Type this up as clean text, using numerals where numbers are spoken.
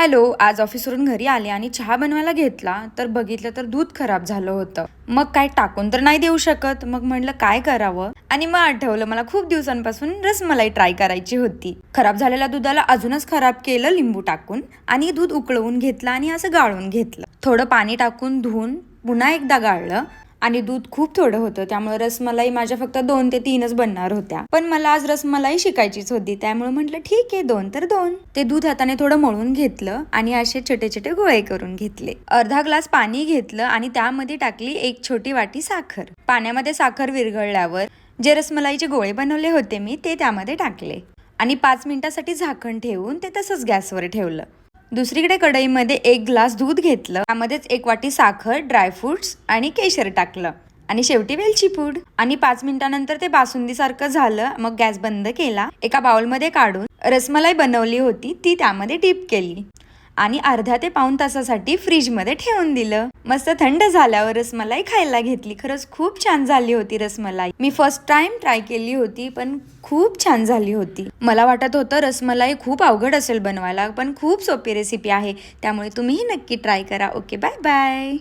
Hello. आज ऑफिसवरून घरी आले आणि चहा बनवायला घेतला तर बघितलं तर दूध खराब झालं होतं. मग काय टाकून तर नाही देऊ शकत. मग म्हणलं काय करावं आणि मग आठवलं मला खूप दिवसांपासून रसमलाई ट्राय करायची होती. खराब झालेल्या दुधाला अजूनच खराब केलं लिंबू टाकून आणि दूध उकळवून घेतलं आणि असं गाळून घेतलं. थोडं पाणी टाकून धुवून पुन्हा एकदा गाळलं आणि दूध खूप थोडं होतं, त्यामुळे रसमलाई माझ्या फक्त 2 ते 3च बनणार होत्या. पण मला आज रसमलाई शिकायचीच होती, त्यामुळे म्हटलं ठीक आहे 2 तर 2. ते दूध हाताने थोडं मळून घेतलं आणि असे छोटे छोटे गोळे करून घेतले. अर्धा ग्लास पाणी घेतलं आणि त्यामध्ये टाकली 1 छोटी वाटी साखर. पाण्यामध्ये साखर विरघळल्यावर जे रसमलाईचे गोळे बनवले होते मी ते त्यामध्ये टाकले आणि 5 मिनिटासाठी झाकण ठेवून ते तसंच गॅसवर ठेवलं. दुसरीकडे कढईमध्ये 1 ग्लास दूध घेतलं, त्यामध्येच 1 वाटी साखर, ड्रायफ्रुट्स आणि केशर टाकलं आणि शेवटी वेलची पूड आणि 5 मिनिटानंतर ते बासुंदी सारखं झालं. मग गॅस बंद केला. एका बाउलमध्ये काढून रसमलाई बनवली होती ती त्यामध्ये डीप केली आणि अर्ध्या ते पाऊण तासासाठी फ्रीजमध्ये ठेवून दिलं. मस्त थंड झाल्यावर रसमलाई खायला घेतली. खरंच खूप छान झाली होती रसमलाई. मी फर्स्ट टाइम ट्राय केली होती पण खूप छान झाली होती. मला वाटत होतं रसमलाई खूप अवघड असेल बनवायला, पण खूप सोपी रेसिपी आहे, त्यामुळे तुम्हीही नक्की ट्राय करा. Okay, bye bye.